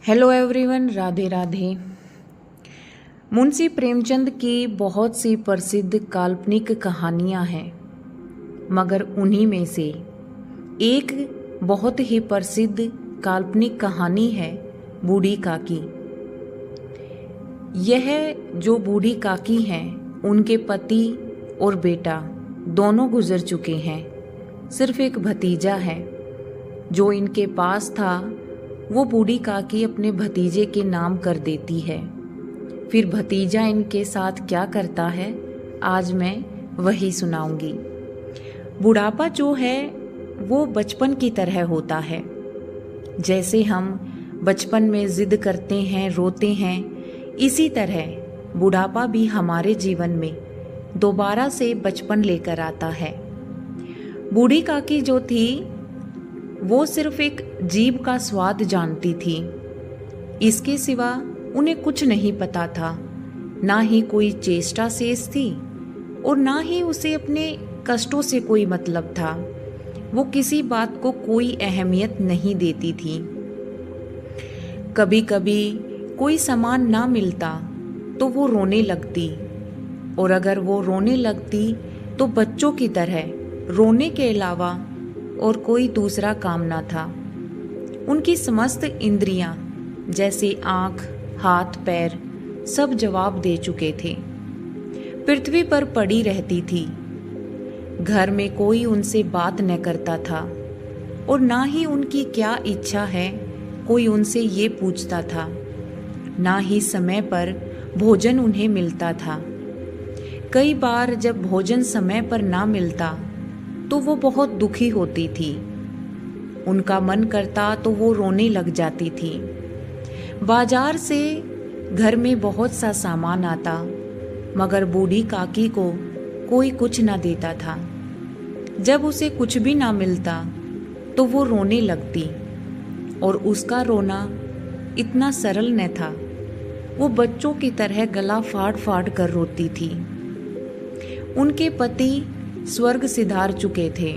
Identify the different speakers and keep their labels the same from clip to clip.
Speaker 1: Hello everyone, Radhe Radhe. Munshi Premchand की बहुत सी प्रसिद्ध काल्पनिक कहानियां हैं, मगर उन्हीं में से एक बहुत ही प्रसिद्ध काल्पनिक कहानी है बूढ़ी काकी। यह जो बूढ़ी काकी हैं, उनके पति और बेटा दोनों गुजर चुके हैं। सिर्फ एक भतीजा है जो इनके पास था। वो बूढ़ी काकी अपने भतीजे के नाम कर देती है। फिर भतीजा इनके साथ क्या करता है, आज मैं वही सुनाऊंगी। बुढ़ापा जो है वो बचपन की तरह होता है। जैसे हम बचपन में जिद करते हैं, रोते हैं, इसी तरह बुढ़ापा भी हमारे जीवन में दोबारा से बचपन लेकर आता है। बूढ़ी काकी जो थी वो सिर्फ एक जीभ का स्वाद जानती थी। इसके सिवा उन्हें कुछ नहीं पता था। ना ही कोई चेष्टा शेष थी और ना ही उसे अपने कष्टों से कोई मतलब था। वो किसी बात को कोई अहमियत नहीं देती थी। कभी कभी कोई सामान ना मिलता तो वो रोने लगती, और अगर वो रोने लगती तो बच्चों की तरह रोने के अलावा और कोई दूसरा काम ना था। उनकी समस्त इंद्रियां जैसे आंख, हाथ, पैर सब जवाब दे चुके थे। पृथ्वी पर पड़ी रहती थी। घर में कोई उनसे बात न करता था, और ना ही उनकी क्या इच्छा है कोई उनसे ये पूछता था। ना ही समय पर भोजन उन्हें मिलता था। कई बार जब भोजन समय पर ना मिलता तो वो बहुत दुखी होती थी। उनका मन करता तो वो रोने लग जाती थी। बाजार से घर में बहुत सा सामान आता, मगर बूढ़ी काकी को कोई कुछ ना देता था। जब उसे कुछ भी ना मिलता तो वो रोने लगती, और उसका रोना इतना सरल न था। वो बच्चों की तरह गला फाड़ फाड़ कर रोती थी। उनके पति स्वर्ग सिधार चुके थे।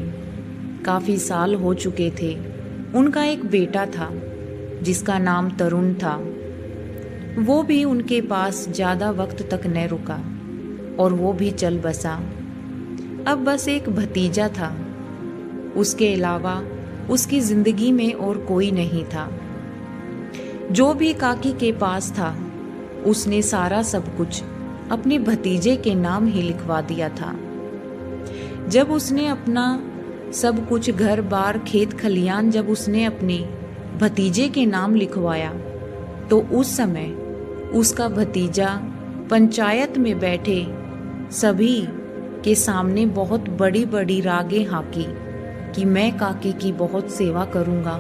Speaker 1: काफी साल हो चुके थे। उनका एक बेटा था जिसका नाम तरुण था। वो भी उनके पास ज्यादा वक्त तक न रुका और वो भी चल बसा। अब बस एक भतीजा था। उसके अलावा उसकी जिंदगी में और कोई नहीं था। जो भी काकी के पास था उसने सारा सब कुछ अपने भतीजे के नाम ही लिखवा दिया था। जब उसने अपना सब कुछ, घर बार, खेत खलियान, जब उसने अपने भतीजे के नाम लिखवाया तो उस समय उसका भतीजा पंचायत में बैठे सभी के सामने बहुत बड़ी बड़ी रागें हाकी कि मैं काकी की बहुत सेवा करूंगा,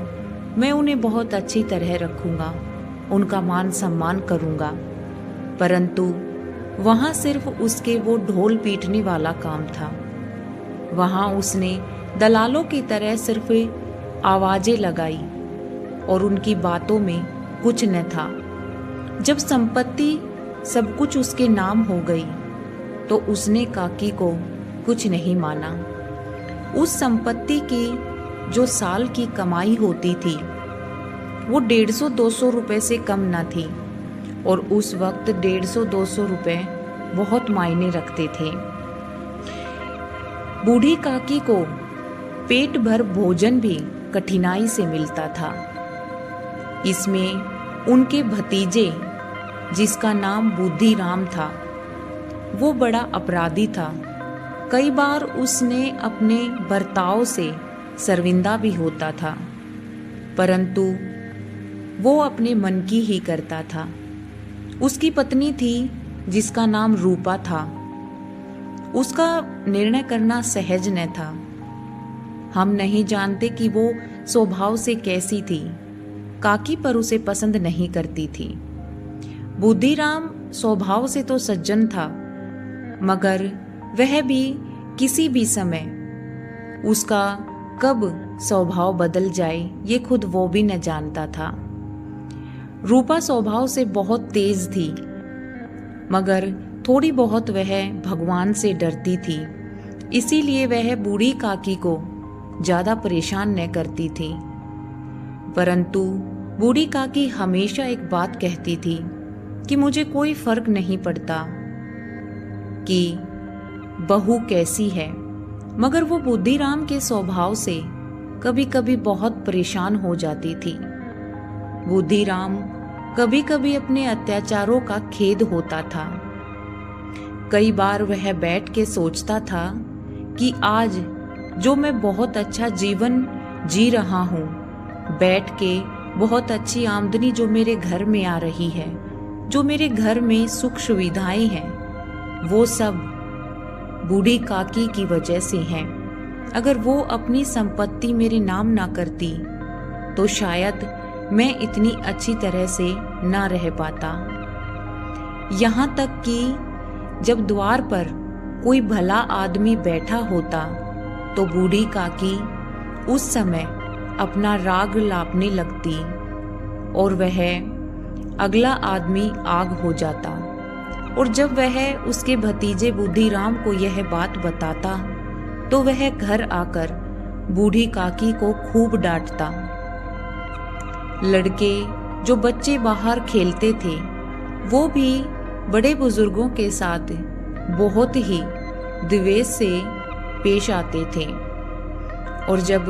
Speaker 1: मैं उन्हें बहुत अच्छी तरह रखूंगा, उनका मान सम्मान करूंगा। परंतु वहां सिर्फ उसके वो ढोल पीटने वाला काम था। वहां उसने दलालों की तरह सिर्फ आवाजें लगाई और उनकी बातों में कुछ न था। जब संपत्ति सब कुछ उसके नाम हो गई तो उसने काकी को कुछ नहीं माना। उस संपत्ति की जो साल की कमाई होती थी वो 150-200 रुपए से कम न थी, और उस वक्त 150-200 रुपए बहुत मायने रखते थे। बूढ़ी काकी को पेट भर भोजन भी कठिनाई से मिलता था। इसमें उनके भतीजे, जिसका नाम बुद्धिराम था, वो बड़ा अपराधी था। कई बार उसने अपने बर्ताव से शर्मिंदा भी होता था, परंतु वो अपने मन की ही करता था। उसकी पत्नी थी जिसका नाम रूपा था। उसका निर्णय करना सहज न था। हम नहीं जानते कि वो स्वभाव से कैसी थी। काकी पर उसे पसंद नहीं करती थी। बुद्धिराम स्वभाव से तो सज्जन था, मगर वह भी किसी भी समय उसका कब स्वभाव बदल जाए ये खुद वो भी न जानता था। रूपा स्वभाव से बहुत तेज थी, मगर थोड़ी बहुत वह भगवान से डरती थी। इसीलिए वह बूढ़ी काकी को ज्यादा परेशान न करती थी। परंतु बूढ़ी काकी हमेशा एक बात कहती थी कि मुझे कोई फर्क नहीं पड़ता कि बहू कैसी है, मगर वो बुद्धिराम के स्वभाव से कभी कभी बहुत परेशान हो जाती थी। बुद्धिराम कभी कभी अपने अत्याचारों का खेद होता था। कई बार वह बैठ के सोचता था कि आज जो मैं बहुत अच्छा जीवन जी रहा हूँ, बैठ के बहुत अच्छी आमदनी जो मेरे घर में आ रही है, जो मेरे घर में सुख सुविधाएं हैं, वो सब बूढ़ी काकी की वजह से हैं। अगर वो अपनी संपत्ति मेरे नाम ना करती तो शायद मैं इतनी अच्छी तरह से ना रह पाता। यहाँ तक कि जब द्वार पर कोई भला आदमी बैठा होता तो बूढ़ी काकी उस समय अपना राग लापने लगती और वह अगला आदमी आग हो जाता। और जब वह उसके भतीजे बुद्धिराम को यह बात बताता तो वह घर आकर बूढ़ी काकी को खूब डांटता। लड़के जो बच्चे बाहर खेलते थे वो भी बड़े बुजुर्गों के साथ बहुत ही द्वेष से पेश आते थे। और जब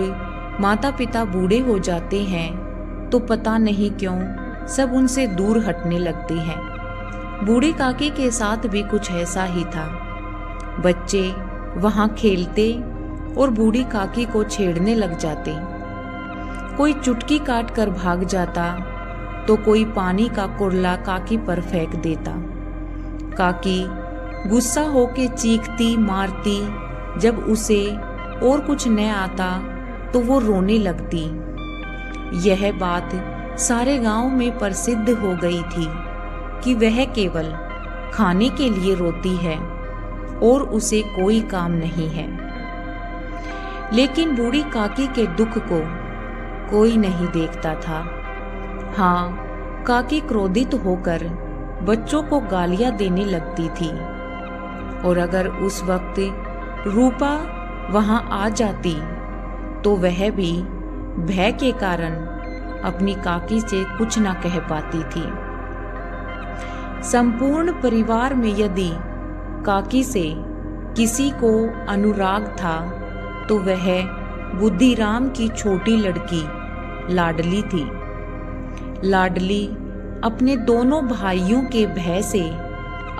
Speaker 1: माता पिता बूढ़े हो जाते हैं तो पता नहीं क्यों सब उनसे दूर हटने लगते हैं। बूढ़ी काकी के साथ भी कुछ ऐसा ही था। बच्चे वहां खेलते और बूढ़ी काकी को छेड़ने लग जाते। कोई चुटकी काट कर भाग जाता तो कोई पानी का कुरला काकी पर फेंक देता। काकी गुस्सा होके चीखती मारती। जब उसे और कुछ न आता तो वो रोने लगती। यह बात सारे गांव में प्रसिद्ध हो गई थी कि वह केवल खाने के लिए रोती है और उसे कोई काम नहीं है। लेकिन बूढ़ी काकी के दुख को कोई नहीं देखता था। हाँ, काकी क्रोधित होकर बच्चों को गालियां देने लगती थी। और अगर उस वक्त रूपा वहां आ जाती तो वह भी भय के कारण अपनी काकी से कुछ ना कह पाती थी। संपूर्ण परिवार में यदि काकी से किसी को अनुराग था तो वह बुद्धिराम की छोटी लड़की लाडली थी। लाडली अपने दोनों भाइयों के भय से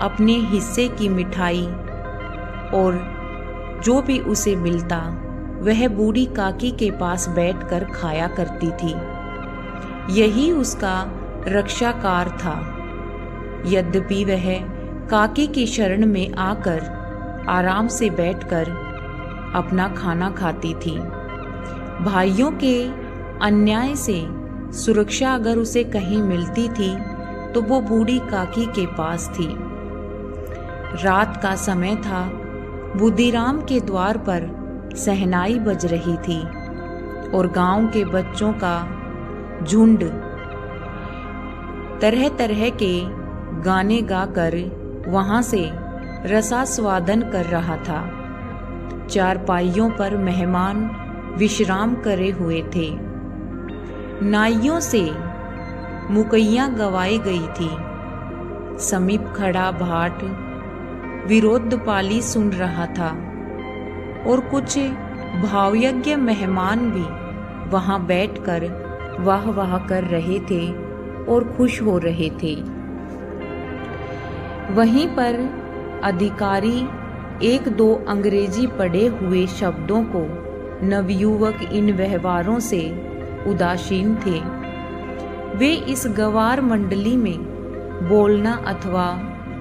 Speaker 1: अपने हिस्से की मिठाई और जो भी उसे मिलता वह बूढ़ी काकी के पास बैठकर खाया करती थी। यही उसका रक्षाकार था। यद्यपि वह काकी की शरण में आकर आराम से बैठकर अपना खाना खाती थी। भाइयों के अन्याय से सुरक्षा अगर उसे कहीं मिलती थी तो वो बूढ़ी काकी के पास थी। रात का समय था। बुद्धिराम के द्वार पर शहनाई बज रही थी और गांव के बच्चों का झुंड तरह तरह के गाने गाकर वहां से रसास्वादन कर रहा था। चारपाइयों पर मेहमान विश्राम करे हुए थे। नाइयों से मुकैया गवाई गई थी। समीप खड़ा भाट विरोधपाली सुन रहा था और कुछ भावयज्ञ मेहमान भी वहां बैठकर वाह वाह कर रहे थे और खुश हो रहे थे। वहीं पर अधिकारी एक दो अंग्रेजी पढ़े हुए शब्दों को नवयुवक इन व्यवहारों से उदासीन थे। वे इस गवार मंडली में बोलना अथवा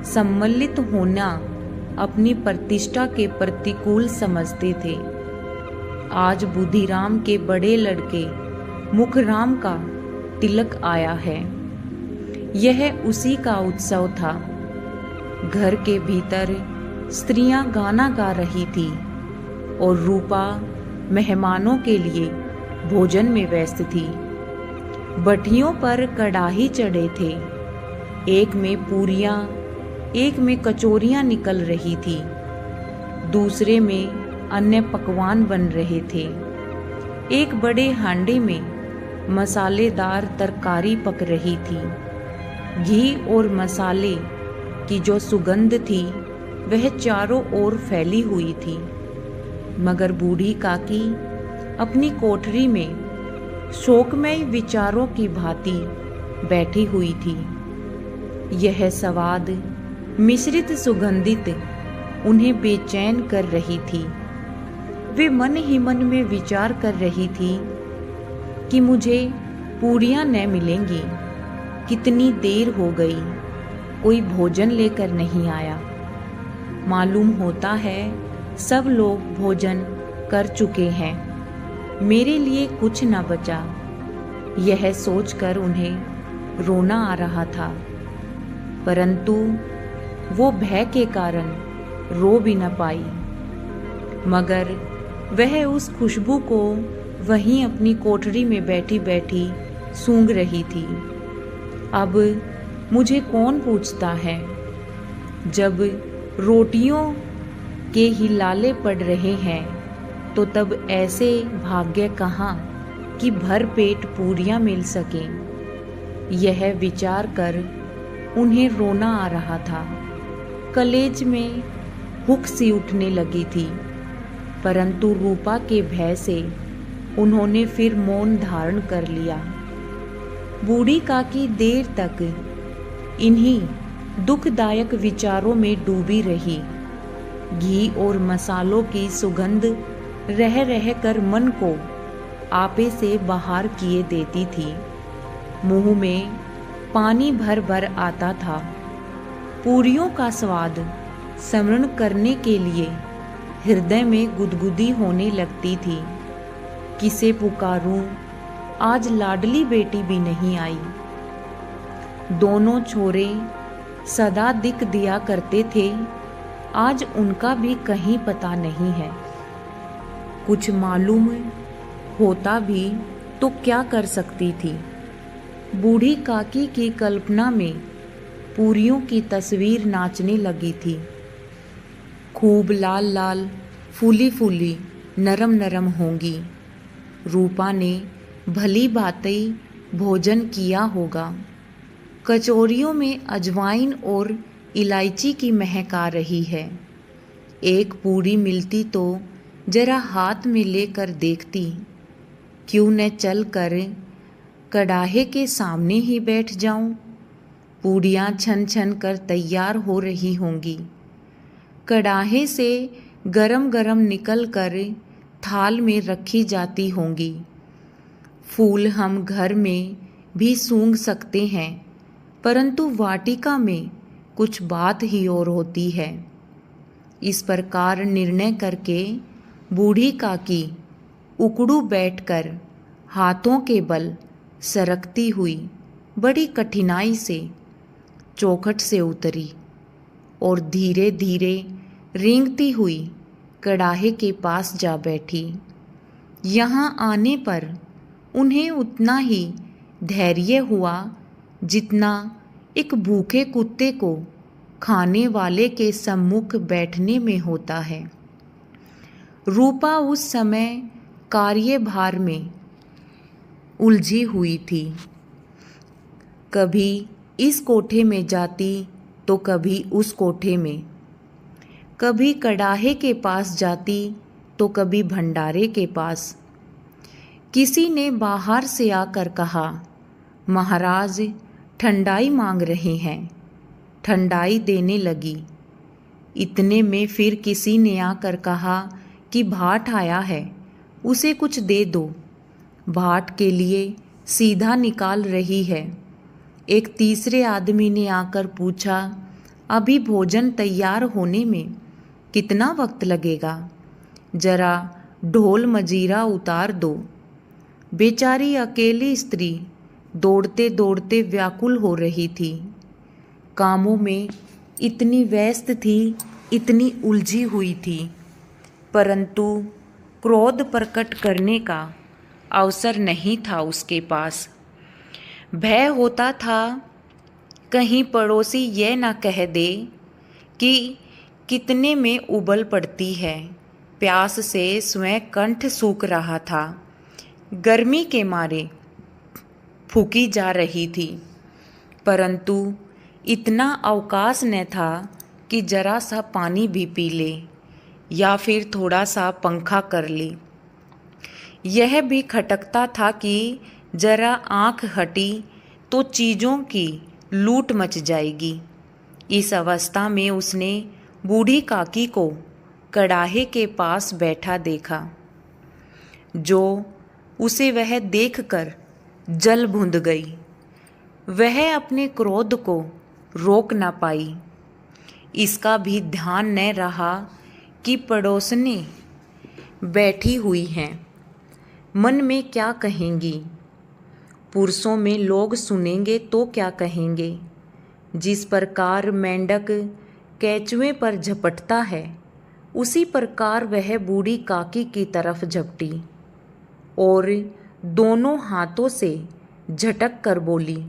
Speaker 1: सम्मिलित होना अपनी प्रतिष्ठा के प्रतिकूल समझते थे। आज बुद्धिराम के बड़े लड़के मुखराम का तिलक आया है। यह उसी का उत्सव था। घर के भीतर स्त्रियां गाना गा रही थी और रूपा मेहमानों के लिए भोजन में व्यस्त थी। भट्टियों पर कढ़ाई चढ़े थे। एक में पूरियां, एक में कचौरियां निकल रही थी, दूसरे में अन्य पकवान बन रहे थे। एक बड़े हांडे में मसालेदार तरकारी पक रही थी। घी और मसाले की जो सुगंध थी वह चारों ओर फैली हुई थी, मगर बूढ़ी काकी अपनी कोठरी में शोकमय विचारों की भांति बैठी हुई थी। यह स्वाद मिश्रित सुगंधित उन्हें बेचैन कर रही थी। वे मन ही मन में विचार कर रही थी कि मुझे पूरियां न मिलेंगी। कितनी देर हो गई, कोई भोजन लेकर नहीं आया। मालूम होता है सब लोग भोजन कर चुके हैं, मेरे लिए कुछ न बचा। यह सोचकर उन्हें रोना आ रहा था, परंतु वो भय के कारण रो भी न पाई। मगर वह उस खुशबू को वहीं अपनी कोठरी में बैठी बैठी सूंघ रही थी। अब मुझे कौन पूछता है, जब रोटियों के ही लाले पड़ रहे हैं तो तब ऐसे भाग्य कहाँ कि भर पेट पूरियां मिल सकें। यह विचार कर उन्हें रोना आ रहा था। कलेज में हुक सी उठने लगी थी, परंतु रूपा के भय से उन्होंने फिर मौन धारण कर लिया। बूढ़ी काकी देर तक इन्हीं दुखदायक विचारों में डूबी रही। घी और मसालों की सुगंध रह रह कर मन को आपे से बाहर किए देती थी। मुंह में पानी भर भर आता था। पूरियों का स्वाद स्मरण करने के लिए हृदय में गुदगुदी होने लगती थी। किसे पुकारूं, आज लाडली बेटी भी नहीं आई। दोनों छोरे सदा दिख दिया करते थे, आज उनका भी कहीं पता नहीं है। कुछ मालूम होता भी तो क्या कर सकती थी। बूढ़ी काकी की कल्पना में पूरियों की तस्वीर नाचने लगी थी। खूब लाल लाल, फूली फूली, नरम नरम होंगी। रूपा ने भली भांति भोजन किया होगा। कचौरियों में अजवाइन और इलायची की महक आ रही है। एक पूरी मिलती तो जरा हाथ में लेकर देखती। क्यों न चल कर कड़ाहे के सामने ही बैठ जाऊं। पूड़ियाँ छन छन कर तैयार हो रही होंगी। कड़ाहे से गरम गरम निकल कर थाल में रखी जाती होंगी। फूल हम घर में भी सूंघ सकते हैं, परंतु वाटिका में कुछ बात ही और होती है। इस प्रकार निर्णय करके बूढ़ी काकी उकड़ू बैठकर हाथों के बल सरकती हुई बड़ी कठिनाई से चौखट से उतरी और धीरे धीरे रेंगती हुई कड़ाहे के पास जा बैठी। यहाँ आने पर उन्हें उतना ही धैर्य हुआ जितना एक भूखे कुत्ते को खाने वाले के सम्मुख बैठने में होता है। रूपा उस समय कार्यभार में उलझी हुई थी। कभी इस कोठे में जाती तो कभी उस कोठे में, कभी कड़ाहे के पास जाती तो कभी भंडारे के पास। किसी ने बाहर से आकर कहा, महाराज ठंडाई मांग रहे हैं। ठंडाई देने लगी। इतने में फिर किसी ने आकर कहा कि भाट आया है, उसे कुछ दे दो। भाट के लिए सीधा निकाल रही है। एक तीसरे आदमी ने आकर पूछा, अभी भोजन तैयार होने में कितना वक्त लगेगा? जरा ढोल मजीरा उतार दो। बेचारी अकेली स्त्री दौड़ते दौड़ते व्याकुल हो रही थी। कामों में इतनी व्यस्त थी, इतनी उलझी हुई थी, परंतु क्रोध प्रकट करने का अवसर नहीं था उसके पास। भय होता था कहीं पड़ोसी यह ना कह दे कि कितने में उबल पड़ती है। प्यास से स्वयं कंठ सूख रहा था। गर्मी के मारे फूकी जा रही थी, परंतु इतना अवकाश न था कि जरा सा पानी भी पी ले या फिर थोड़ा सा पंखा कर ले। यह भी खटकता था कि जरा आँख हटी तो चीज़ों की लूट मच जाएगी। इस अवस्था में उसने बूढ़ी काकी को कड़ाहे के पास बैठा देखा, जो उसे वह देखकर जल भुंद गई। वह अपने क्रोध को रोक न पाई। इसका भी ध्यान न रहा कि पड़ोसने बैठी हुई हैं, मन में क्या कहेंगी, पुरुषों में लोग सुनेंगे तो क्या कहेंगे। जिस प्रकार मेंढक केंचुए पर झपटता है, उसी प्रकार वह बूढ़ी काकी की तरफ झपटी और दोनों हाथों से झटक कर बोली,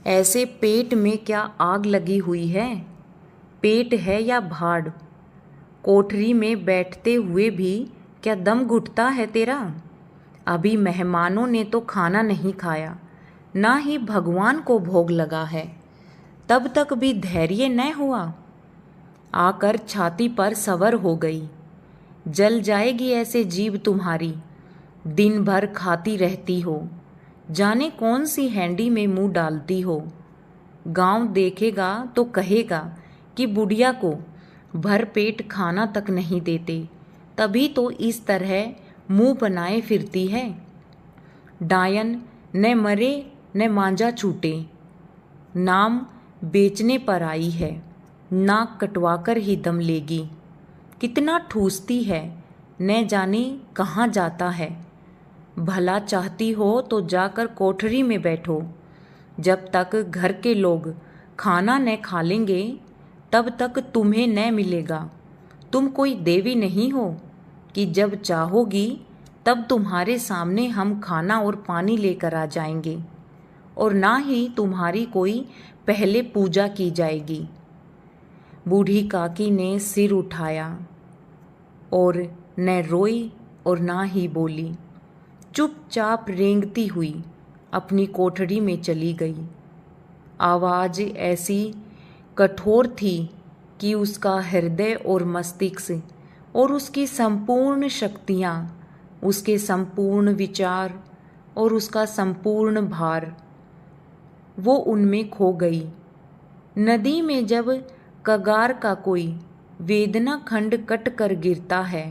Speaker 1: ऐसे पेट में क्या आग लगी हुई है? पेट है या भाड़? कोठरी में बैठते हुए भी क्या दम घुटता है तेरा? अभी मेहमानों ने तो खाना नहीं खाया, ना ही भगवान को भोग लगा है, तब तक भी धैर्य न हुआ? आकर छाती पर सवर हो गई। जल जाएगी ऐसे जीभ तुम्हारी, दिन भर खाती रहती हो, जाने कौन सी हैंडी में मुंह डालती हो। गांव देखेगा तो कहेगा कि बुढ़िया को भर पेट खाना तक नहीं देते, तभी तो इस तरह मुंह बनाए फिरती है। डायन न मरे न मांजा छूटे, नाम बेचने पर आई है, नाक कटवाकर ही दम लेगी। कितना ठूसती है, न जाने कहाँ जाता है। भला चाहती हो तो जाकर कोठरी में बैठो। जब तक घर के लोग खाना न खा लेंगे, तब तक तुम्हें न मिलेगा। तुम कोई देवी नहीं हो कि जब चाहोगी तब तुम्हारे सामने हम खाना और पानी लेकर आ जाएंगे, और ना ही तुम्हारी कोई पहले पूजा की जाएगी। बूढ़ी काकी ने सिर उठाया और न रोई और ना ही बोली, चुपचाप रेंगती हुई अपनी कोठरी में चली गई। आवाज़ ऐसी कठोर थी कि उसका हृदय और मस्तिष्क और उसकी संपूर्ण शक्तियाँ, उसके संपूर्ण विचार और उसका संपूर्ण भार, वो उनमें खो गई। नदी में जब कगार का कोई वेदना खंड कट कर गिरता है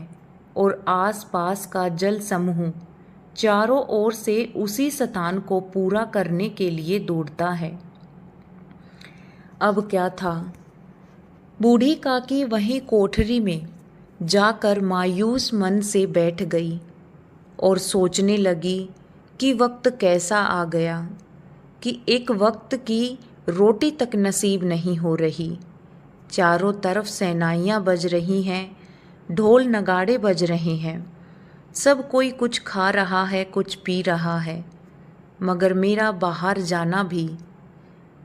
Speaker 1: और आसपास का जल समूह चारों ओर से उसी स्थान को पूरा करने के लिए दौड़ता है। अब क्या था? बूढ़ी काकी वहीं कोठरी में जाकर मायूस मन से बैठ गई और सोचने लगी कि वक्त कैसा आ गया कि एक वक्त की रोटी तक नसीब नहीं हो रही। चारों तरफ सेनाइयाँ बज रही हैं, ढोल नगाड़े बज रहे हैं, सब कोई कुछ खा रहा है, कुछ पी रहा है, मगर मेरा बाहर जाना भी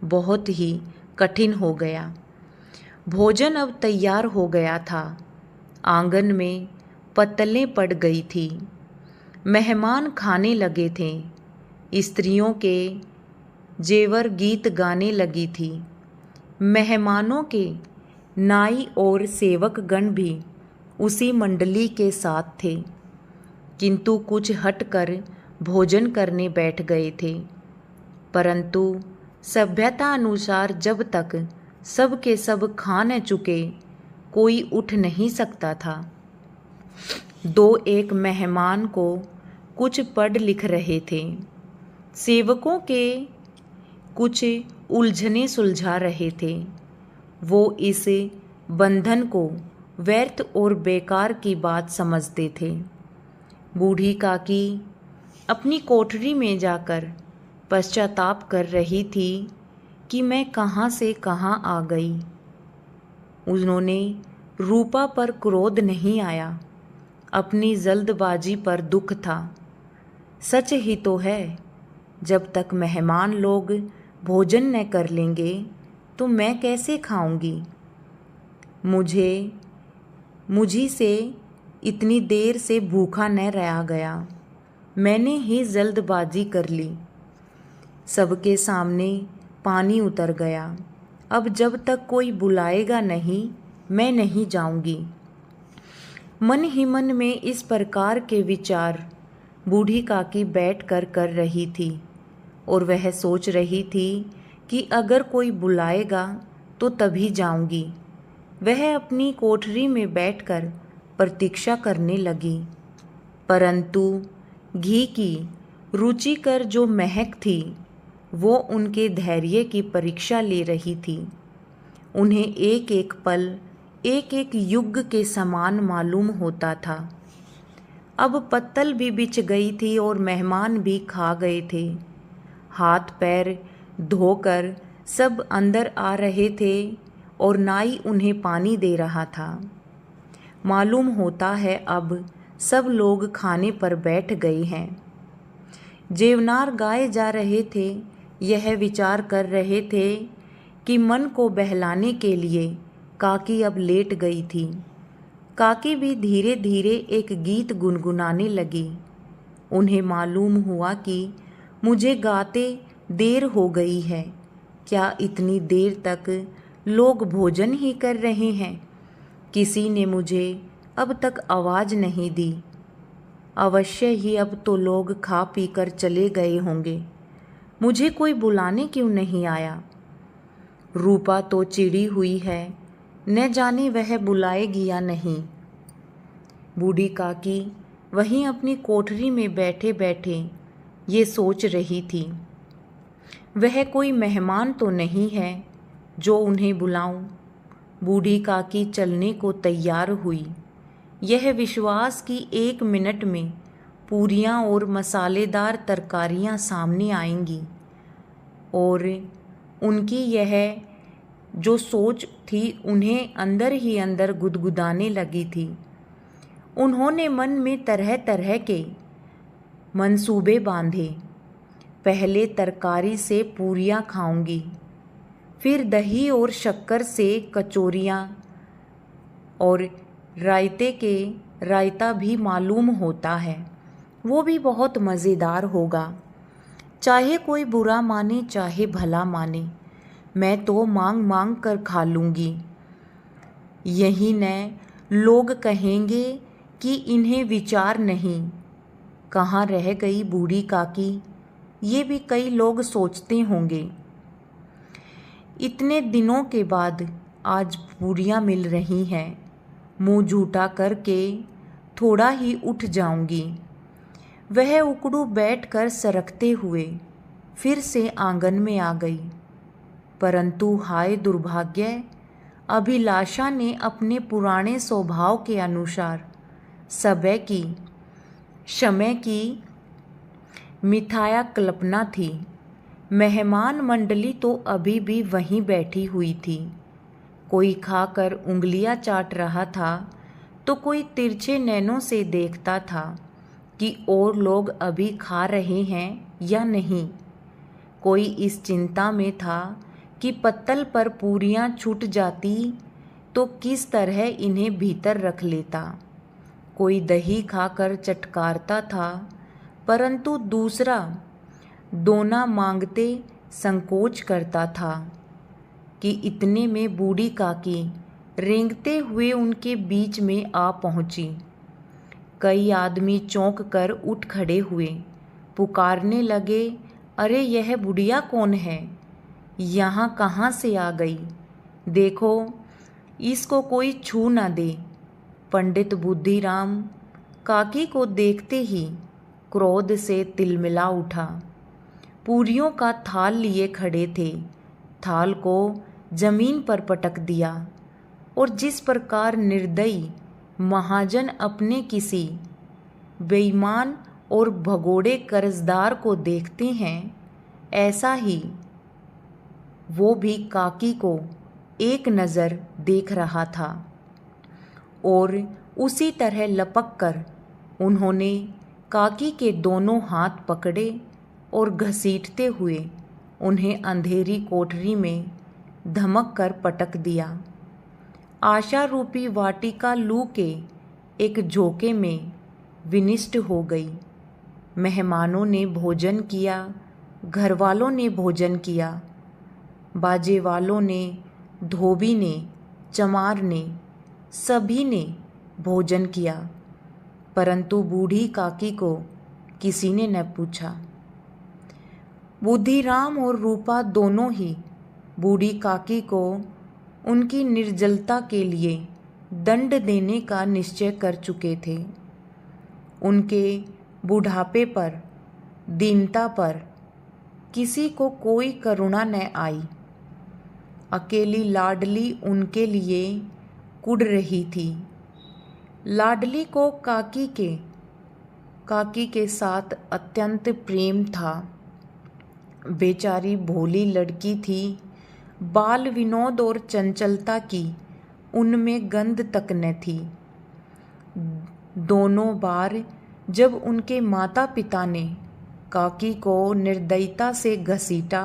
Speaker 1: बहुत ही कठिन हो गया। भोजन अब तैयार हो गया था, आंगन में पत्तलें पड़ गई थी, मेहमान खाने लगे थे, स्त्रियों के जेवर गीत गाने लगी थी। मेहमानों के नाई और सेवक गण भी उसी मंडली के साथ थे, किंतु कुछ हटकर भोजन करने बैठ गए थे। परंतु सभ्यता अनुसार जब तक सब के सब खा न चुके, कोई उठ नहीं सकता था। दो एक मेहमान को कुछ पढ़ लिख रहे थे, सेवकों के कुछ उलझने सुलझा रहे थे। वो इस बंधन को व्यर्थ और बेकार की बात समझते थे। बूढ़ी काकी अपनी कोठरी में जाकर पश्चाताप कर रही थी कि मैं कहाँ से कहाँ आ गई। उन्होंने रूपा पर क्रोध नहीं आया, अपनी जल्दबाजी पर दुख था। सच ही तो है, जब तक मेहमान लोग भोजन न कर लेंगे तो मैं कैसे खाऊंगी। मुझी से इतनी देर से भूखा न रहा गया, मैंने ही जल्दबाजी कर ली। सबके सामने पानी उतर गया। अब जब तक कोई बुलाएगा नहीं, मैं नहीं जाऊंगी। मन ही मन में इस प्रकार के विचार बूढ़ी काकी बैठकर कर रही थी और वह सोच रही थी कि अगर कोई बुलाएगा तो तभी जाऊंगी। वह अपनी कोठरी में बैठकर प्रतीक्षा करने लगी, परंतु घी की रुचिकर जो महक थी वो उनके धैर्य की परीक्षा ले रही थी। उन्हें एक एक पल एक एक युग के समान मालूम होता था। अब पत्तल भी बिछ गई थी और मेहमान भी खा गए थे। हाथ पैर धोकर सब अंदर आ रहे थे और नाई उन्हें पानी दे रहा था। मालूम होता है अब सब लोग खाने पर बैठ गए हैं। जेवनार गाए जा रहे थे। यह विचार कर रहे थे कि मन को बहलाने के लिए काकी अब लेट गई थी। काकी भी धीरे धीरे एक गीत गुनगुनाने लगी। उन्हें मालूम हुआ कि मुझे गाते देर हो गई है। क्या इतनी देर तक लोग भोजन ही कर रहे हैं? किसी ने मुझे अब तक आवाज़ नहीं दी। अवश्य ही अब तो लोग खा पी कर चले गए होंगे। मुझे कोई बुलाने क्यों नहीं आया? रूपा तो चिड़ी हुई है, न जाने वह बुलाएगी या नहीं। बूढ़ी काकी वहीं अपनी कोठरी में बैठे बैठे ये सोच रही थी, वह कोई मेहमान तो नहीं है जो उन्हें बुलाऊं। बूढ़ी काकी चलने को तैयार हुई, यह विश्वास कि 1 मिनट में पूरियां और मसालेदार तरकारियां सामने आएंगी। और उनकी यह जो सोच थी उन्हें अंदर ही अंदर गुदगुदाने लगी थी। उन्होंने मन में तरह तरह के मंसूबे बांधे। पहले तरकारी से पूरियां खाऊंगी, फिर दही और शक्कर से कचौरियां, और रायता भी मालूम होता है, वो भी बहुत मज़ेदार होगा। चाहे कोई बुरा माने चाहे भला माने, मैं तो मांग मांग कर खा लूँगी। यही न लोग कहेंगे कि इन्हें विचार नहीं। कहाँ रह गई बूढ़ी काकी, ये भी कई लोग सोचते होंगे। इतने दिनों के बाद आज पूरियां मिल रही हैं। मुंह झूठा करके थोड़ा ही उठ जाऊंगी। वह उकड़ू बैठकर सरकते हुए फिर से आंगन में आ गई, परंतु हाय दुर्भाग्य, अभिलाषा ने अपने पुराने स्वभाव के अनुसार समय की मिथाया कल्पना थी। मेहमान मंडली तो अभी भी वहीं बैठी हुई थी। कोई खाकर उंगलियां चाट रहा था तो कोई तिरछे नैनों से देखता था कि और लोग अभी खा रहे हैं या नहीं। कोई इस चिंता में था कि पत्तल पर पूरियां छूट जाती तो किस तरह इन्हें भीतर रख लेता। कोई दही खाकर चटकारता था, परंतु दूसरा दोना मांगते संकोच करता था कि इतने में बूढ़ी काकी रेंगते हुए उनके बीच में आ पहुंची। कई आदमी चौंक कर उठ खड़े हुए, पुकारने लगे, अरे यह बुढ़िया कौन है? यहाँ कहाँ से आ गई? देखो इसको कोई छू न दे। पंडित बुद्धिराम काकी को देखते ही क्रोध से तिलमिला उठा। पूरियों का थाल लिए खड़े थे, थाल को जमीन पर पटक दिया और जिस प्रकार निर्दयी महाजन अपने किसी बेईमान और भगोड़े कर्जदार को देखते हैं, ऐसा ही वो भी काकी को एक नज़र देख रहा था। और उसी तरह लपक कर उन्होंने काकी के दोनों हाथ पकड़े और घसीटते हुए उन्हें अंधेरी कोठरी में धमक कर पटक दिया। आशा रूपी वाटिका लू के एक झोंके में विनिष्ट हो गई। मेहमानों ने भोजन किया, घर वालों ने भोजन किया, बाजे वालों ने, धोबी ने, चमार ने, सभी ने भोजन किया, परंतु बूढ़ी काकी को किसी ने न पूछा। बुद्धिराम और रूपा दोनों ही बूढ़ी काकी को उनकी निर्जलता के लिए दंड देने का निश्चय कर चुके थे। उनके बुढ़ापे पर, दीनता पर किसी को कोई करुणा न आई। अकेली लाडली उनके लिए कुढ़ रही थी। लाडली को काकी के साथ अत्यंत प्रेम था। बेचारी भोली लड़की थी, बाल विनोद और चंचलता की उनमें गंध तक न थी। दोनों बार जब उनके माता पिता ने काकी को निर्दयता से घसीटा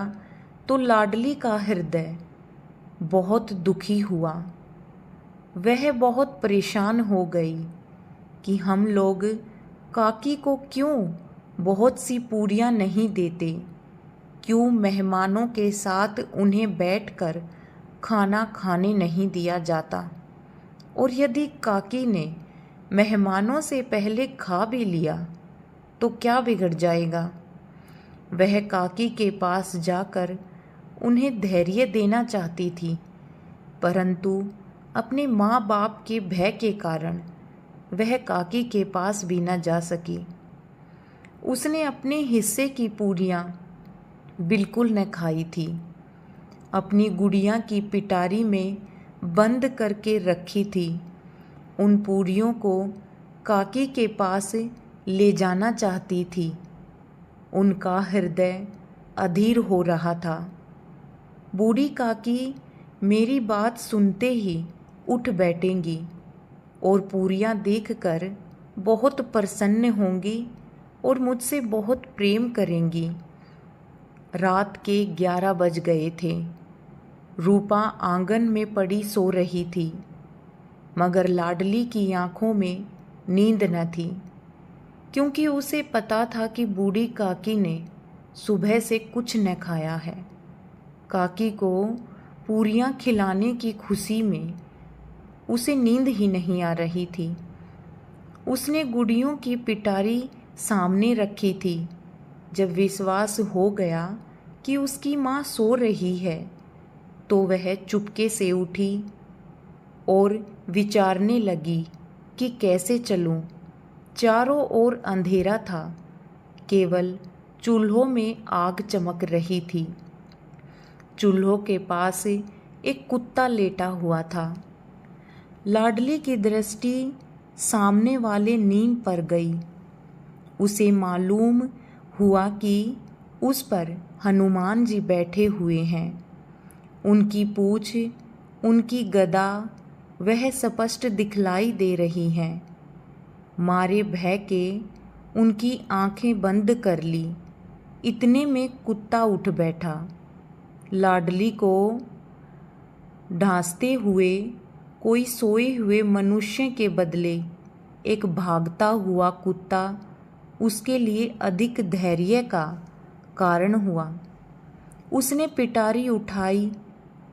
Speaker 1: तो लाडली का हृदय बहुत दुखी हुआ। वह बहुत परेशान हो गई कि हम लोग काकी को क्यों बहुत सी पूरियां नहीं देते, क्यों मेहमानों के साथ उन्हें बैठकर खाना खाने नहीं दिया जाता, और यदि काकी ने मेहमानों से पहले खा भी लिया तो क्या बिगड़ जाएगा। वह काकी के पास जाकर उन्हें धैर्य देना चाहती थी, परंतु अपने माँ बाप के भय के कारण वह काकी के पास भी न जा सकी। उसने अपने हिस्से की पूरियां बिल्कुल न खाई थी। अपनी गुड़िया की पिटारी में बंद करके रखी थी। उन पूरियों को काकी के पास ले जाना चाहती थी। उनका हृदय अधीर हो रहा था। बूढ़ी काकी मेरी बात सुनते ही उठ बैठेंगी और पूरियां देखकर बहुत प्रसन्न होंगी और मुझसे बहुत प्रेम करेंगी। रात के 11 बज गए थे। रूपा आंगन में पड़ी सो रही थी, मगर लाडली की आंखों में नींद न थी, क्योंकि उसे पता था कि बूढ़ी काकी ने सुबह से कुछ न खाया है। काकी को पूरियां खिलाने की खुशी में उसे नींद ही नहीं आ रही थी। उसने गुड़ियों की पिटारी सामने रखी थी। जब विश्वास हो गया कि उसकी माँ सो रही है तो वह चुपके से उठी और विचारने लगी कि कैसे चलूं। चारों ओर अंधेरा था, केवल चूल्हों में आग चमक रही थी। चूल्हों के पास एक कुत्ता लेटा हुआ था। लाडली की दृष्टि सामने वाले नीम पर गई। उसे मालूम हुआ कि उस पर हनुमान जी बैठे हुए हैं। उनकी पूंछ, उनकी गदा वह स्पष्ट दिखलाई दे रही हैं। मारे भय के उनकी आंखें बंद कर ली। इतने में कुत्ता उठ बैठा। लाडली को ढांसते हुए कोई सोए हुए मनुष्य के बदले एक भागता हुआ कुत्ता उसके लिए अधिक धैर्य का कारण हुआ। उसने पिटारी उठाई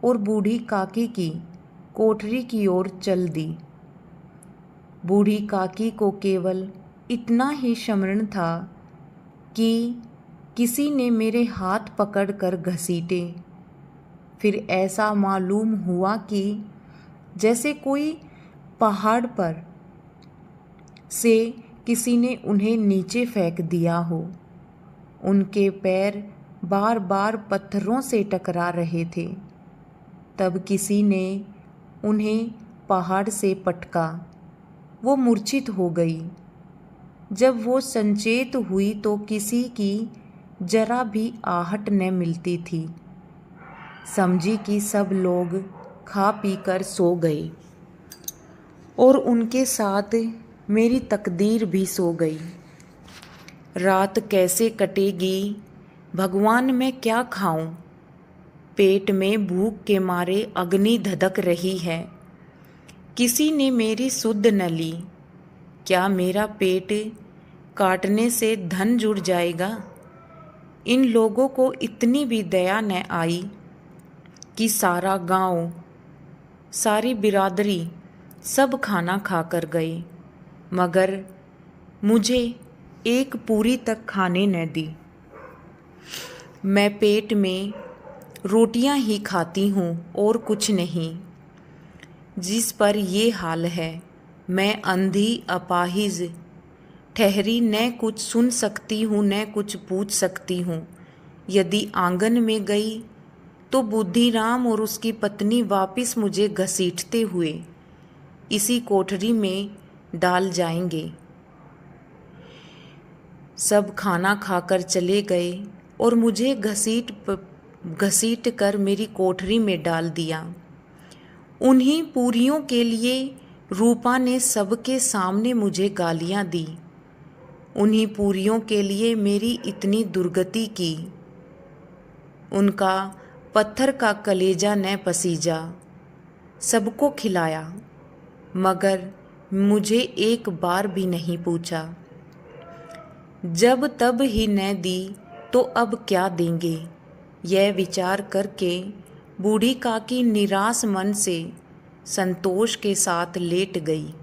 Speaker 1: और बूढ़ी काकी की कोठरी की ओर चल दी। बूढ़ी काकी को केवल इतना ही स्मरण था कि किसी ने मेरे हाथ पकड़कर घसीटे। फिर ऐसा मालूम हुआ कि जैसे कोई पहाड़ पर से किसी ने उन्हें नीचे फेंक दिया हो। उनके पैर बार बार पत्थरों से टकरा रहे थे। तब किसी ने उन्हें पहाड़ से पटका। वो मूर्छित हो गई। जब वो संचेत हुई तो किसी की जरा भी आहट न मिलती थी। समझी कि सब लोग खा पी कर सो गए और उनके साथ मेरी तकदीर भी सो गई। रात कैसे कटेगी भगवान, मैं क्या खाऊं? पेट में भूख के मारे अग्नि धधक रही है। किसी ने मेरी सुध न ली। क्या मेरा पेट काटने से धन जुड़ जाएगा? इन लोगों को इतनी भी दया न आई कि सारा गांव, सारी बिरादरी सब खाना खाकर गए, मगर मुझे एक पूरी तक खाने न दी। मैं पेट में रोटियां ही खाती हूँ और कुछ नहीं। जिस पर ये हाल है, मैं अंधी अपाहिज ठहरी, न कुछ सुन सकती हूँ न कुछ पूछ सकती हूँ। यदि आंगन में गई तो बुद्धिराम और उसकी पत्नी वापस मुझे घसीटते हुए इसी कोठरी में डाल जाएंगे। सब खाना खाकर चले गए और मुझे घसीट कर मेरी कोठरी में डाल दिया। उन्हीं पूरियों के लिए रूपा ने सबके सामने मुझे गालियां दी। उन्हीं पूरियों के लिए मेरी इतनी दुर्गति की। उनका पत्थर का कलेजा न पसीजा, सबको खिलाया, मगर मुझे एक बार भी नहीं पूछा। जब तब ही न दी तो अब क्या देंगे, यह विचार करके बूढ़ी काकी निराश मन से संतोष के साथ लेट गई।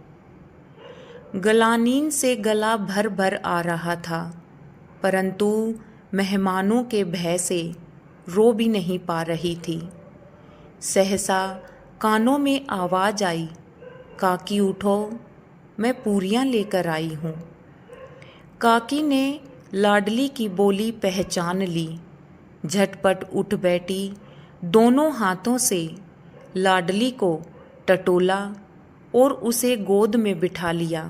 Speaker 1: गलानीन से गला भर भर आ रहा था, परंतु मेहमानों के भय से रो भी नहीं पा रही थी। सहसा कानों में आवाज आई, काकी उठो, मैं पूरियां लेकर आई हूँ। काकी ने लाडली की बोली पहचान ली, झटपट उठ बैठी, दोनों हाथों से लाडली को टटोला और उसे गोद में बिठा लिया।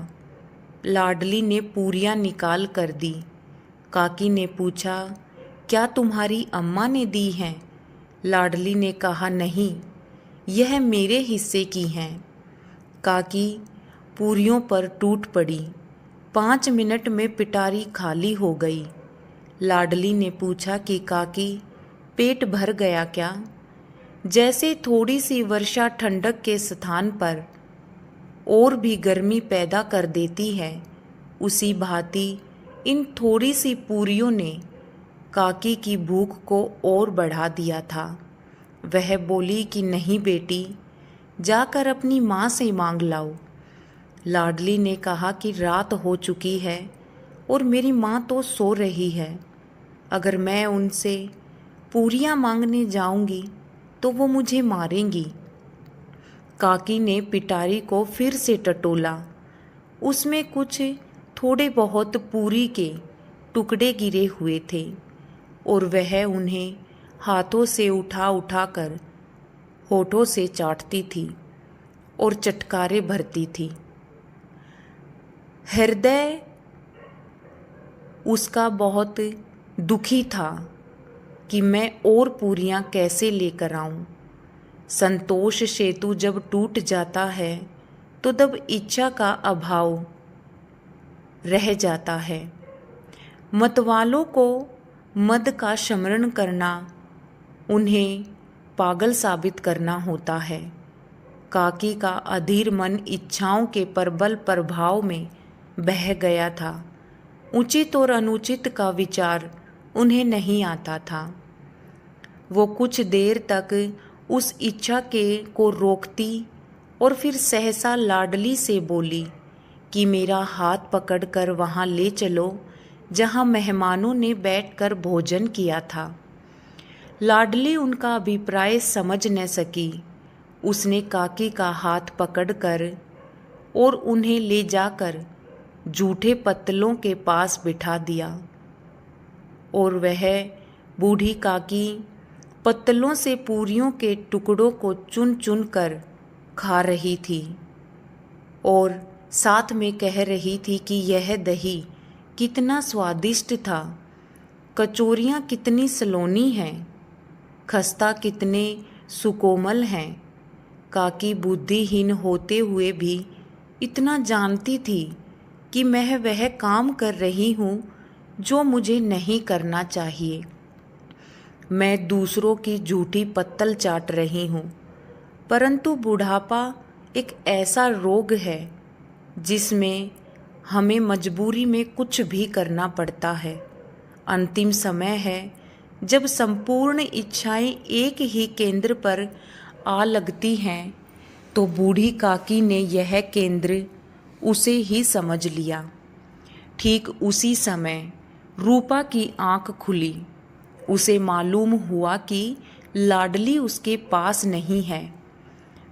Speaker 1: लाडली ने पूरियां निकाल कर दी। काकी ने पूछा, क्या तुम्हारी अम्मा ने दी हैं? लाडली ने कहा, नहीं, यह मेरे हिस्से की हैं। काकी पूरियों पर टूट पड़ी। 5 मिनट में पिटारी खाली हो गई। लाडली ने पूछा कि काकी, पेट भर गया क्या? जैसे थोड़ी सी वर्षा ठंडक के स्थान पर और भी गर्मी पैदा कर देती है, उसी भांति इन थोड़ी सी पूरियों ने काकी की भूख को और बढ़ा दिया था। वह बोली कि नहीं बेटी, जाकर अपनी माँ से मांग लाओ। लाडली ने कहा कि रात हो चुकी है और मेरी माँ तो सो रही है। अगर मैं उनसे पूरियां मांगने जाऊंगी तो वो मुझे मारेंगी। काकी ने पिटारी को फिर से टटोला। उसमें कुछ थोड़े बहुत पूरी के टुकड़े गिरे हुए थे और वह उन्हें हाथों से उठा उठा कर होठों से चाटती थी और चटकारे भरती थी। हृदय उसका बहुत दुखी था कि मैं और पूरियां कैसे लेकर आऊं। संतोष सेतु जब टूट जाता है तो तब इच्छा का अभाव रह जाता है। मतवालों को मद का स्मरण करना उन्हें पागल साबित करना होता है। काकी का अधीर मन इच्छाओं के प्रबल प्रभाव में बह गया था। उचित और अनुचित का विचार उन्हें नहीं आता था। वो कुछ देर तक उस इच्छा को रोकती और फिर सहसा लाडली से बोली कि मेरा हाथ पकड़कर वहाँ ले चलो जहाँ मेहमानों ने बैठकर भोजन किया था। लाडली उनका अभिप्राय समझ न सकी। उसने काकी का हाथ पकड़कर और उन्हें ले जाकर जूठे पत्तलों के पास बिठा दिया और वह बूढ़ी काकी पत्तलों से पूरियों के टुकड़ों को चुन चुन कर खा रही थी और साथ में कह रही थी कि यह दही कितना स्वादिष्ट था, कचौरियाँ कितनी सलोनी हैं, खस्ता कितने सुकोमल हैं। काकी बुद्धिहीन होते हुए भी इतना जानती थी कि मैं वह काम कर रही हूँ जो मुझे नहीं करना चाहिए। मैं दूसरों की झूठी पत्तल चाट रही हूँ, परंतु बुढ़ापा एक ऐसा रोग है जिसमें हमें मजबूरी में कुछ भी करना पड़ता है, अंतिम समय है जब संपूर्ण इच्छाएं एक ही केंद्र पर आ लगती हैं, तो बूढ़ी काकी ने यह केंद्र उसे ही समझ लिया। ठीक उसी समय रूपा की आंख खुली। उसे मालूम हुआ कि लाडली उसके पास नहीं है।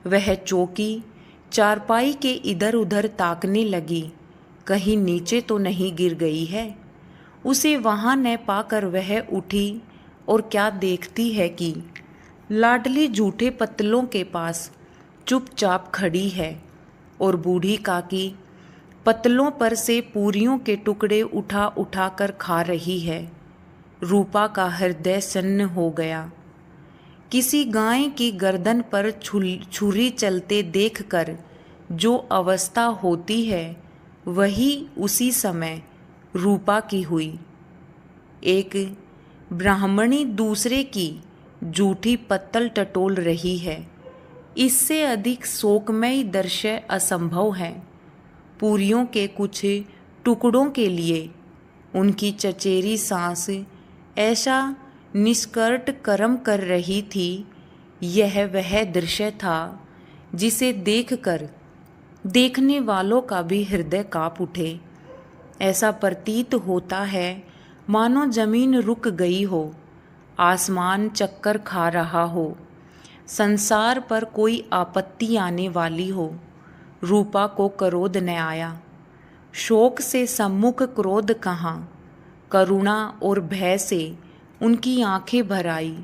Speaker 1: वह चौकी चारपाई के इधर उधर ताकने लगी, कहीं नीचे तो नहीं गिर गई है। उसे वहां न पाकर वह उठी और क्या देखती है कि लाडली जूठे पत्तलों के पास चुपचाप खड़ी है और बूढ़ी काकी पत्तलों पर से पूरियों के टुकड़े उठा उठा कर खा रही है। रूपा का हृदय सन्न हो गया। किसी गाय की गर्दन पर छुरी चलते देखकर जो अवस्था होती है, वही उसी समय रूपा की हुई। एक ब्राह्मणी दूसरे की जूठी पत्तल टटोल रही है। इससे अधिक शोकमय दृश्य असंभव है। पूरियों के कुछ टुकड़ों के लिए उनकी चचेरी सांस ऐसा निष्कर्ट कर्म कर रही थी। यह वह दृश्य था जिसे देखकर देखने वालों का भी हृदय कांप उठे। ऐसा प्रतीत होता है मानो जमीन रुक गई हो, आसमान चक्कर खा रहा हो, संसार पर कोई आपत्ति आने वाली हो। रूपा को क्रोध न आया। शोक से सम्मुख क्रोध कहाँ, करुणा और भय से उनकी आंखें भर आई।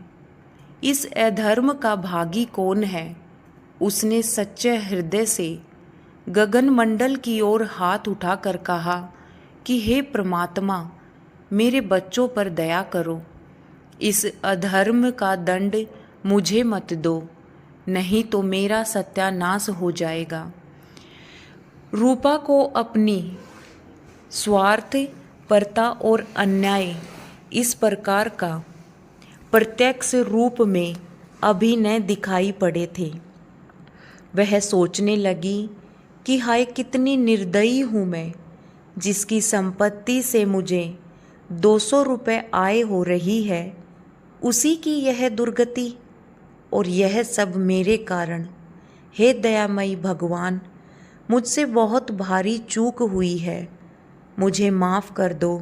Speaker 1: इस अधर्म का भागी कौन है? उसने सच्चे हृदय से गगन मंडल की ओर हाथ उठाकर कहा कि हे परमात्मा, मेरे बच्चों पर दया करो। इस अधर्म का दंड मुझे मत दो, नहीं तो मेरा सत्यानाश हो जाएगा। रूपा को अपनी स्वार्थ परता और अन्याय इस प्रकार का प्रत्यक्ष रूप में अभी न दिखाई पड़े थे। वह सोचने लगी कि हाय कितनी निर्दयी हूँ मैं, जिसकी संपत्ति से मुझे 200 रुपये आय हो रही है, उसी की यह दुर्गति, और यह सब मेरे कारण। हे दयामयी भगवान, मुझसे बहुत भारी चूक हुई है, मुझे माफ़ कर दो।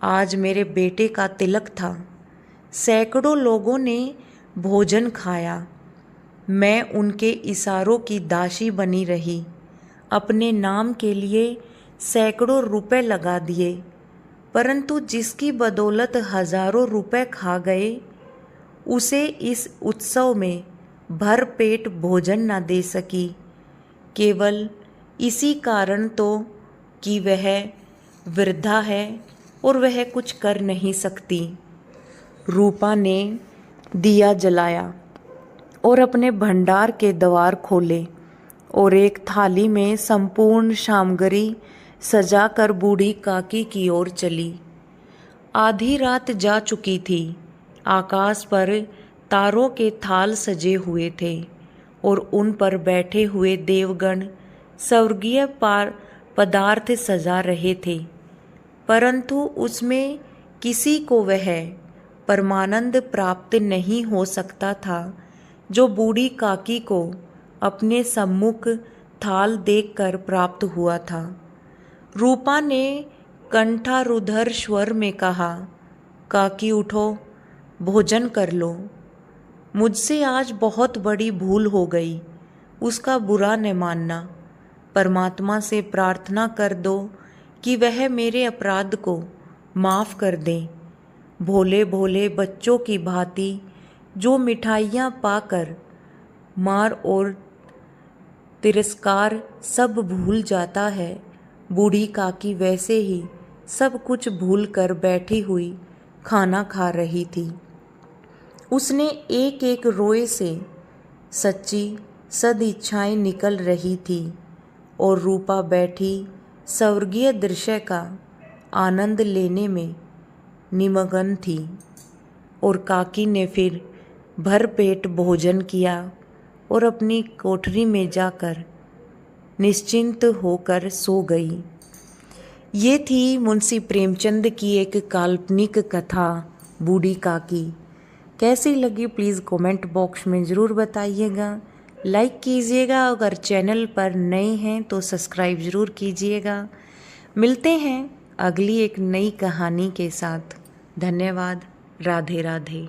Speaker 1: आज मेरे बेटे का तिलक था, सैकड़ों लोगों ने भोजन खाया, मैं उनके इशारों की दासी बनी रही, अपने नाम के लिए सैकड़ों रुपए लगा दिए, परंतु जिसकी बदौलत हजारों रुपए खा गए, उसे इस उत्सव में भर पेट भोजन न दे सकी। केवल इसी कारण तो कि वह वृद्धा है और वह कुछ कर नहीं सकती। रूपा ने दिया जलाया और अपने भंडार के द्वार खोले और एक थाली में संपूर्ण सामग्री सजाकर बूढ़ी काकी की ओर चली। आधी रात जा चुकी थी। आकाश पर तारों के थाल सजे हुए थे और उन पर बैठे हुए देवगण स्वर्गीय पदार्थ सजा रहे थे, परंतु उसमें किसी को वह परमानंद प्राप्त नहीं हो सकता था जो बूढ़ी काकी को अपने सम्मुख थाल देखकर प्राप्त हुआ था। रूपा ने कंठारुधर स्वर में कहा, काकी उठो, भोजन कर लो। मुझसे आज बहुत बड़ी भूल हो गई, उसका बुरा न मानना। परमात्मा से प्रार्थना कर दो कि वह मेरे अपराध को माफ़ कर दें। भोले भोले बच्चों की भांति जो मिठाइयाँ पाकर मार और तिरस्कार सब भूल जाता है, बूढ़ी काकी वैसे ही सब कुछ भूल कर बैठी हुई खाना खा रही थी। उसने एक एक रोए से सच्ची सदिच्छाएं निकल रही थी और रूपा बैठी स्वर्गीय दृश्य का आनंद लेने में निमग्न थी। और काकी ने फिर भर पेट भोजन किया और अपनी कोठरी में जाकर निश्चिंत होकर सो गई। ये थी मुंशी प्रेमचंद की एक काल्पनिक कथा बूढ़ी काकी। कैसी लगी प्लीज़ कमेंट बॉक्स में ज़रूर बताइएगा। लाइक कीजिएगा, अगर चैनल पर नए हैं तो सब्सक्राइब ज़रूर कीजिएगा। मिलते हैं अगली एक नई कहानी के साथ। धन्यवाद। राधे राधे।